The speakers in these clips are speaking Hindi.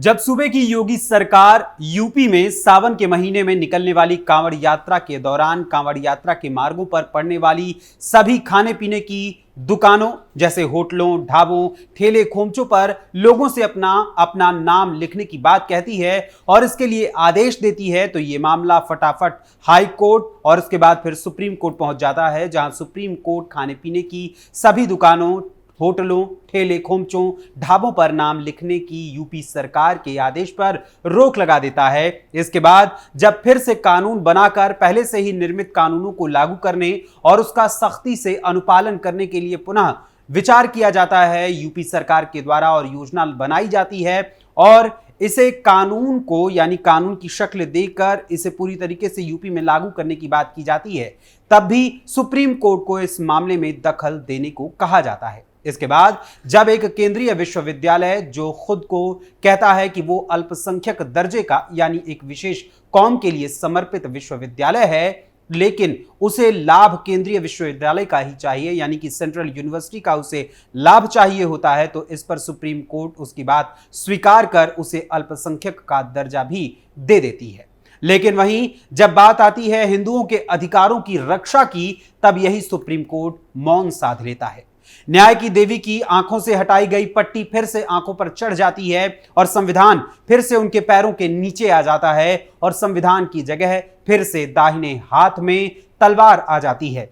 जब सूबे की योगी सरकार यूपी में सावन के महीने में निकलने वाली कांवड़ यात्रा के दौरान कांवड़ यात्रा के मार्गों पर पड़ने वाली सभी खाने पीने की दुकानों जैसे होटलों, ढाबों, ठेले खोमचों पर लोगों से अपना अपना नाम लिखने की बात कहती है और इसके लिए आदेश देती है, तो ये मामला फटाफट हाई कोर्ट और उसके बाद फिर सुप्रीम कोर्ट पहुंच जाता है, जहां सुप्रीम कोर्ट खाने पीने की सभी दुकानों, होटलों, ठेले खोमचों, ढाबों पर नाम लिखने की यूपी सरकार के आदेश पर रोक लगा देता है। इसके बाद जब फिर से कानून बनाकर पहले से ही निर्मित कानूनों को लागू करने और उसका सख्ती से अनुपालन करने के लिए पुनः विचार किया जाता है यूपी सरकार के द्वारा और योजना बनाई जाती है और इसे कानून को यानी कानून की शक्ल देकर इसे पूरी तरीके से यूपी में लागू करने की बात की जाती है, तब भी सुप्रीम कोर्ट को इस मामले में दखल देने को कहा जाता है। इसके बाद जब एक केंद्रीय विश्वविद्यालय जो खुद को कहता है कि वो अल्पसंख्यक दर्जे का यानी एक विशेष कौम के लिए समर्पित विश्वविद्यालय है, लेकिन उसे लाभ केंद्रीय विश्वविद्यालय का ही चाहिए यानी कि सेंट्रल यूनिवर्सिटी का उसे लाभ चाहिए होता है, तो इस पर सुप्रीम कोर्ट उसकी बात स्वीकार कर उसे अल्पसंख्यक का दर्जा भी दे देती है। लेकिन वहीं जब बात आती है हिंदुओं के अधिकारों की रक्षा की, तब यही सुप्रीम कोर्ट मौन साध लेता है। न्याय की देवी की आंखों से हटाई गई पट्टी फिर से आंखों पर चढ़ जाती है और संविधान फिर से उनके पैरों के नीचे आ जाता है और संविधान की जगह फिर से दाहिने हाथ में तलवार आ जाती है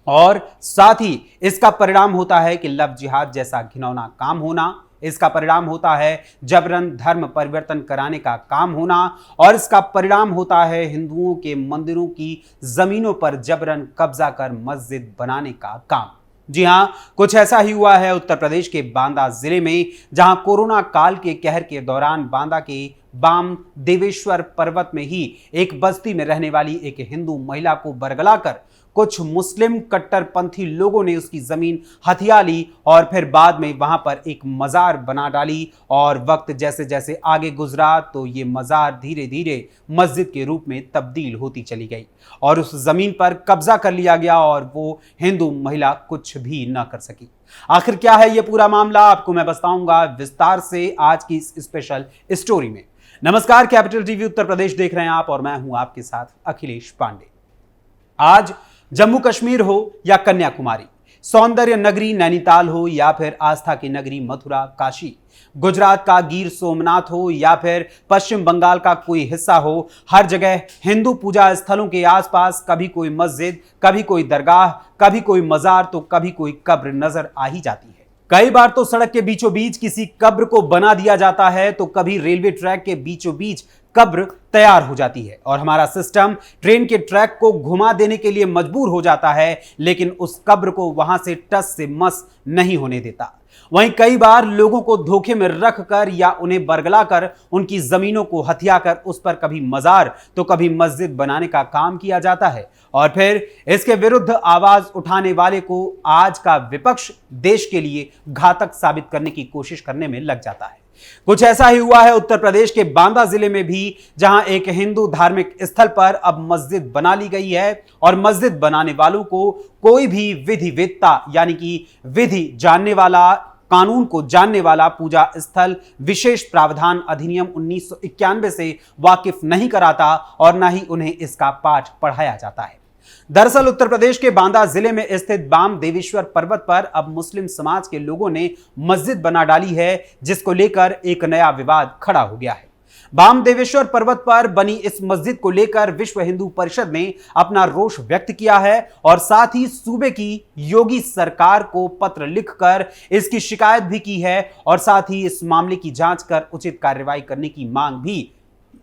और साथ ही इसका परिणाम होता है कि लव जिहाद जैसा घिनौना काम होना, इसका परिणाम होता है जबरन धर्म परिवर्तन कराने का काम होना और इसका परिणाम होता है हिंदुओं के मंदिरों की जमीनों पर जबरन कब्जा कर मस्जिद बनाने का काम। जी हां, कुछ ऐसा ही हुआ है उत्तर प्रदेश के बांदा जिले में, जहां कोरोना काल के कहर के दौरान बांदा के बाम देवेश्वर पर्वत में ही एक बस्ती में रहने वाली एक हिंदू महिला को बरगलाकर कुछ मुस्लिम कट्टरपंथी लोगों ने उसकी जमीन हथिया ली और फिर बाद में वहां पर एक मजार बना डाली और वक्त जैसे जैसे आगे गुजरा तो ये मजार धीरे धीरे मस्जिद के रूप में तब्दील होती चली गई और उस जमीन पर कब्जा कर लिया गया और वो हिंदू महिला कुछ भी न कर सकी। आखिर क्या है ये पूरा मामला, आपको मैं बताऊंगा विस्तार से आज की इस स्पेशल स्टोरी में। नमस्कार, कैपिटल टीवी उत्तर प्रदेश देख रहे हैं आप और मैं हूं आपके साथ अखिलेश पांडे। आज जम्मू कश्मीर हो या कन्याकुमारी, सौंदर्य नगरी नैनीताल हो या फिर आस्था की नगरी मथुरा काशी, गुजरात का गिर सोमनाथ हो या फिर पश्चिम बंगाल का कोई हिस्सा हो, हर जगह हिंदू पूजा स्थलों के आसपास कभी कोई मस्जिद, कभी कोई दरगाह, कभी कोई मजार तो कभी कोई कब्र नजर आ ही जाती है। कई बार तो सड़क के बीचों बीच किसी कब्र को बना दिया जाता है, तो कभी रेलवे ट्रैक के बीचों बीच कब्र तैयार हो जाती है और हमारा सिस्टम ट्रेन के ट्रैक को घुमा देने के लिए मजबूर हो जाता है, लेकिन उस कब्र को वहां से टस से मस नहीं होने देता। वहीं कई बार लोगों को धोखे में रखकर या उन्हें बरगलाकर उनकी जमीनों को हथियाकर उस पर कभी मजार तो कभी मस्जिद बनाने का काम किया जाता है और फिर इसके विरुद्ध आवाज उठाने वाले को आज का विपक्ष देश के लिए घातक साबित करने की कोशिश करने में लग जाता है। कुछ ऐसा ही हुआ है उत्तर प्रदेश के बांदा जिले में भी, जहां एक हिंदू धार्मिक स्थल पर अब मस्जिद बना ली गई है और मस्जिद बनाने वालों को कोई भी विधिवेत्ता यानी कि विधि जानने वाला, कानून को जानने वाला पूजा स्थल विशेष प्रावधान अधिनियम 1991 से वाकिफ नहीं कराता और न ही उन्हें इसका पाठ पढ़ाया जाता है। दरअसल उत्तर प्रदेश के बांदा जिले में स्थित बाम देवेश्वर पर्वत पर अब मुस्लिम समाज के लोगों ने मस्जिद बना डाली है, जिसको लेकर एक नया विवाद खड़ा हो गया है। बाम देवेश्वर पर्वत पर बनी इस मस्जिद को लेकर विश्व हिंदू परिषद ने अपना रोष व्यक्त किया है और साथ ही सूबे की योगी सरकार को पत्र लिखकर इसकी शिकायत भी की है और साथ ही इस मामले की जांच कर उचित कार्रवाई करने की मांग भी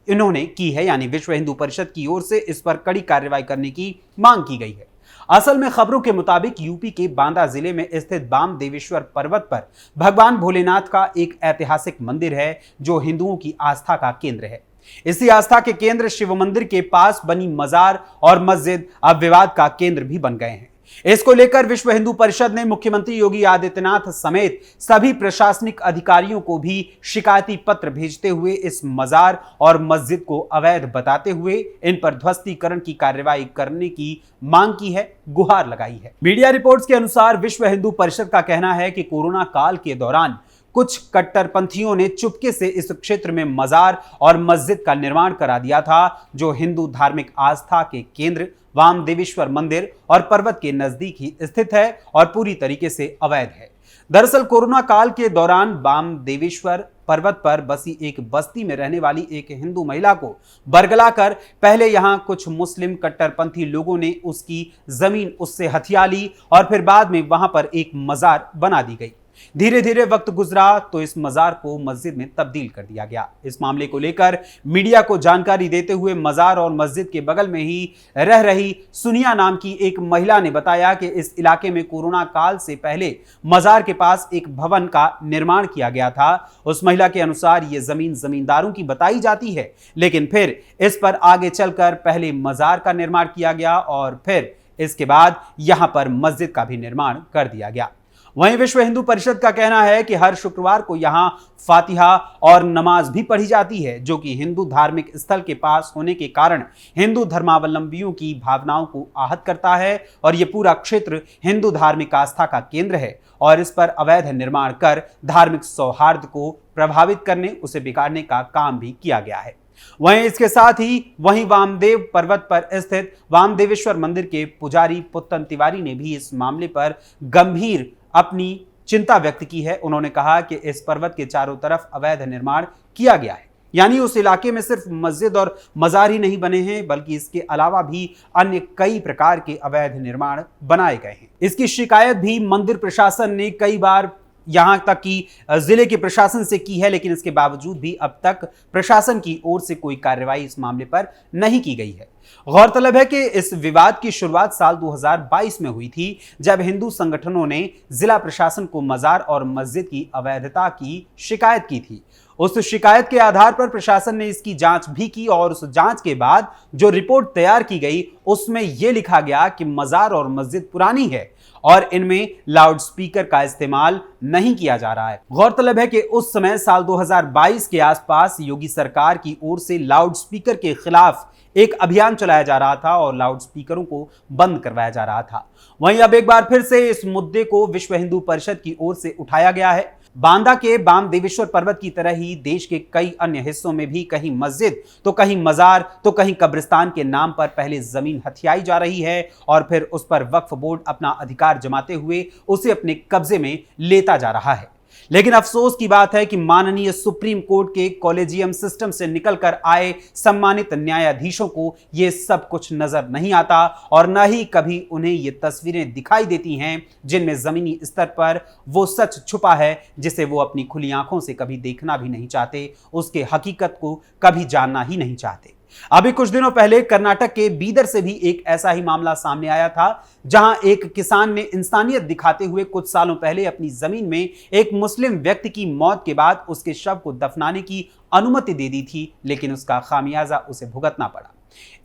इन्होंने की है, यानी विश्व हिंदू परिषद की ओर से इस पर कड़ी कार्रवाई करने की मांग की गई है। असल में खबरों के मुताबिक यूपी के बांदा जिले में स्थित बाम देवेश्वर पर्वत पर भगवान भोलेनाथ का एक ऐतिहासिक मंदिर है जो हिंदुओं की आस्था का केंद्र है। इसी आस्था के केंद्र शिव मंदिर के पास बनी मजार और मस्जिद अब विवाद का केंद्र भी बन गए हैं। इसको लेकर विश्व हिंदू परिषद ने मुख्यमंत्री योगी आदित्यनाथ समेत सभी प्रशासनिक अधिकारियों को भी शिकायती पत्र भेजते हुए इस मजार और मस्जिद को अवैध बताते हुए इन पर ध्वस्तीकरण की कार्रवाई करने की मांग की है, गुहार लगाई है। मीडिया रिपोर्ट्स के अनुसार विश्व हिंदू परिषद का कहना है कि कोरोना काल के दौरान कुछ कट्टरपंथियों ने चुपके से इस क्षेत्र में मजार और मस्जिद का निर्माण करा दिया था, जो हिंदू धार्मिक आस्था के केंद्र वामदेवेश्वर मंदिर और पर्वत के नजदीक ही स्थित है और पूरी तरीके से अवैध है। दरअसल कोरोना काल के दौरान वामदेवेश्वर पर्वत पर बसी एक बस्ती में रहने वाली एक हिंदू महिला को बरगलाकर पहले यहां कुछ मुस्लिम कट्टरपंथी लोगों ने उसकी जमीन उससे हथिया ली और फिर बाद में वहां पर एक मजार बना दी गई। धीरे धीरे वक्त गुजरा तो इस मजार को मस्जिद में तब्दील कर दिया गया। इस मामले को लेकर मीडिया को जानकारी देते हुए मजार और मस्जिद के बगल में ही रह रही सुनिया नाम की एक महिला ने बताया कि इस इलाके में कोरोना काल से पहले मजार के पास एक भवन का निर्माण किया गया था। उस महिला के अनुसार यह जमीन जमींदारों की बताई जाती है, लेकिन फिर इस पर आगे चलकर पहले मजार का निर्माण किया गया और फिर इसके बाद यहां पर मस्जिद का भी निर्माण कर दिया गया। वहीं विश्व हिंदू परिषद का कहना है कि हर शुक्रवार को यहां फातिहा और नमाज भी पढ़ी जाती है, जो कि हिंदू धार्मिक स्थल के पास होने के कारण हिंदू धर्मावलंबियों की भावनाओं को आहत करता है और यह पूरा क्षेत्र हिंदू धार्मिक आस्था का केंद्र है और इस पर अवैध निर्माण कर धार्मिक सौहार्द को प्रभावित करने, उसे बिगाड़ने का काम भी किया गया है। वहीं इसके साथ ही वहीं वामदेव पर्वत पर स्थित वामदेवेश्वर मंदिर के पुजारी पुत्तन तिवारी ने भी इस मामले पर गंभीर अपनी चिंता व्यक्त की है। उन्होंने कहा कि इस पर्वत के चारों तरफ अवैध निर्माण किया गया है, यानी उस इलाके में सिर्फ मस्जिद और मजार ही नहीं बने हैं बल्कि इसके अलावा भी अन्य कई प्रकार के अवैध निर्माण बनाए गए हैं। इसकी शिकायत भी मंदिर प्रशासन ने कई बार यहां तक कि जिले के प्रशासन से की है, लेकिन इसके बावजूद भी अब तक प्रशासन की ओर से कोई कार्रवाई इस मामले पर नहीं की गई है। गौरतलब है कि इस विवाद की शुरुआत साल 2022 में हुई थी, जब हिंदू संगठनों ने जिला प्रशासन को मजार और मस्जिद की अवैधता की शिकायत की थी। उस शिकायत के आधार पर प्रशासन ने इसकी जांच भी की और उस जांच के बाद जो रिपोर्ट तैयार की गई उसमें यह लिखा गया कि मजार और मस्जिद पुरानी है और इनमें लाउड स्पीकर का इस्तेमाल नहीं किया जा रहा है। गौरतलब है कि उस समय साल 2022 के आसपास योगी सरकार की ओर से लाउड स्पीकर के खिलाफ एक अभियान चलाया जा रहा था और लाउड स्पीकरों को बंद करवाया जा रहा था। वहीं अब एक बार फिर से इस मुद्दे को विश्व हिंदू परिषद की ओर से उठाया गया है। बांदा के वामदेवेश्वर पर्वत की तरह ही देश के कई अन्य हिस्सों में भी कहीं मस्जिद तो कहीं मजार तो कहीं कब्रिस्तान के नाम पर पहले जमीन हथियाई जा रही है और फिर उस पर वक्फ बोर्ड अपना अधिकार जमाते हुए उसे अपने कब्जे में लेता जा रहा है। लेकिन अफसोस की बात है कि माननीय सुप्रीम कोर्ट के कॉलेजियम सिस्टम से निकलकर आए सम्मानित न्यायाधीशों को यह सब कुछ नजर नहीं आता और न ही कभी उन्हें ये तस्वीरें दिखाई देती हैं जिनमें जमीनी स्तर पर वो सच छुपा है जिसे वो अपनी खुली आंखों से कभी देखना भी नहीं चाहते, उसके हकीकत को कभी जानना ही नहीं चाहते। अभी कुछ दिनों पहले कर्नाटक के बीदर से भी एक ऐसा ही मामला सामने आया था, जहां एक किसान ने इंसानियत दिखाते हुए कुछ सालों पहले अपनी जमीन में एक मुस्लिम व्यक्ति की मौत के बाद उसके शव को दफनाने की अनुमति दे दी थी, लेकिन उसका खामियाजा उसे भुगतना पड़ा।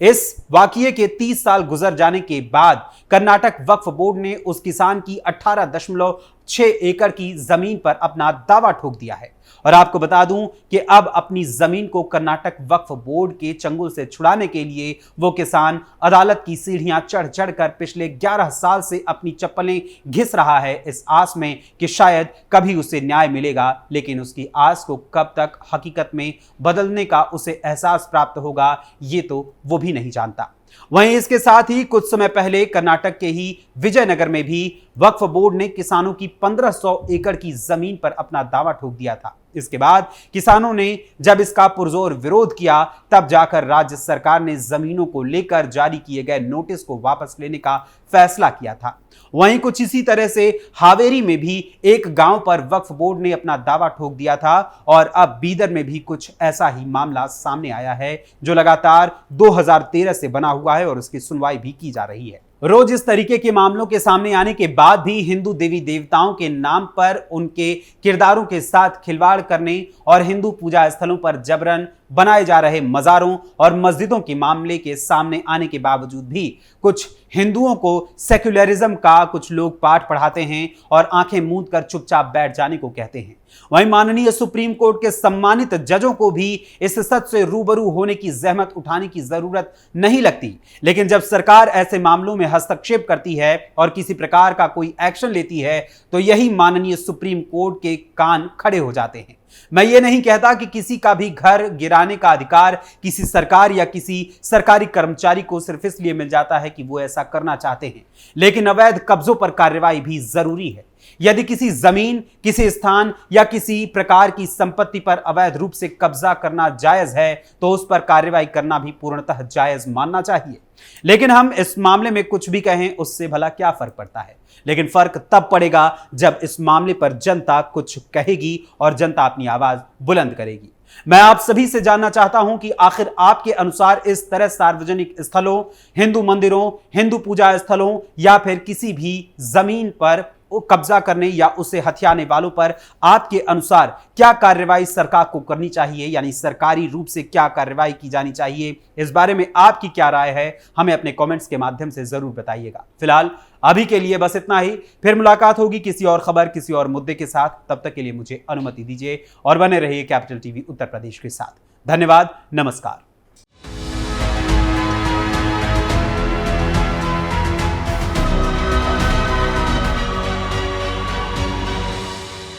इस वाकये के 30 साल गुजर जाने के बाद कर्नाटक वक्फ बोर्ड ने उस किसान की 18.6 एकड़ की जमीन पर अपना दावा ठोक दिया है और आपको बता दूं कि अब अपनी जमीन को कर्नाटक वक्फ बोर्ड के चंगुल से छुड़ाने के लिए वो किसान अदालत की सीढ़ियां चढ़ चढ़कर पिछले 11 साल से अपनी चप्पलें घिस रहा है, इस आस में कि शायद कभी उसे न्याय मिलेगा। लेकिन उसकी आस को कब तक हकीकत में बदलने का उसे एहसास प्राप्त होगा, ये तो वो भी नहीं जानता। वहीं इसके साथ ही कुछ समय पहले कर्नाटक के ही विजयनगर में भी वक्फ बोर्ड ने किसानों की 1500 एकड़ की जमीन पर अपना दावा ठोक दिया था। इसके बाद किसानों ने जब इसका पुरजोर विरोध किया, तब जाकर राज्य सरकार ने जमीनों को लेकर जारी किए गए नोटिस को वापस लेने का फैसला किया था। वहीं कुछ इसी तरह से हावेरी में भी एक गांव पर वक्फ बोर्ड ने अपना दावा ठोक दिया था और अब बीदर में भी कुछ ऐसा ही मामला सामने आया है जो लगातार 2013 से बना हुआ है और उसकी सुनवाई भी की जा रही है। रोज इस तरीके के मामलों के सामने आने के बाद भी हिंदू देवी देवताओं के नाम पर उनके किरदारों के साथ खिलवाड़ करने और हिंदू पूजा स्थलों पर जबरन बनाए जा रहे मजारों और मस्जिदों के मामले के सामने आने के बावजूद भी कुछ हिंदुओं को सेक्युलरिज्म का कुछ लोग पाठ पढ़ाते हैं और आंखें मूंद कर चुपचाप बैठ जाने को कहते हैं। वहीं माननीय सुप्रीम कोर्ट के सम्मानित जजों को भी इस सच से रूबरू होने की जहमत उठाने की जरूरत नहीं लगती। लेकिन जब सरकार ऐसे मामलों में हस्तक्षेप करती है और किसी प्रकार का कोई एक्शन लेती है तो यही माननीय सुप्रीम कोर्ट के कान खड़े हो जाते हैं। मैं ये नहीं कहता कि किसी का भी घर गिराने का अधिकार किसी सरकार या किसी सरकारी कर्मचारी को सिर्फ इसलिए मिल जाता है कि वो ऐसा करना चाहते हैं, लेकिन अवैध कब्जों पर कार्रवाई भी जरूरी है। यदि किसी जमीन, किसी स्थान या किसी प्रकार की संपत्ति पर अवैध रूप से कब्जा करना जायज है तो उस पर कार्रवाई करना भी पूर्णतः जायज मानना चाहिए। लेकिन हम इस मामले में कुछ भी कहें उससे भला क्या फर्क पड़ता है, लेकिन फर्क तब पड़ेगा जब इस मामले पर जनता कुछ कहेगी और जनता अपनी आवाज बुलंद करेगी। मैं आप सभी से जानना चाहता हूं कि आखिर आपके अनुसार इस तरह सार्वजनिक स्थलों, हिंदू मंदिरों, हिंदू पूजा स्थलों या फिर किसी भी जमीन पर कब्जा करने या उसे हथियाने वालों पर आपके अनुसार क्या कार्रवाई सरकार को करनी चाहिए, यानी सरकारी रूप से क्या कार्रवाई की जानी चाहिए, इस बारे में आपकी क्या राय है हमें अपने कमेंट्स के माध्यम से जरूर बताइएगा। फिलहाल अभी के लिए बस इतना ही, फिर मुलाकात होगी किसी और खबर, किसी और मुद्दे के साथ। तब तक के लिए मुझे अनुमति दीजिए और बने रहिए कैपिटल टीवी उत्तर प्रदेश के साथ। धन्यवाद, नमस्कार।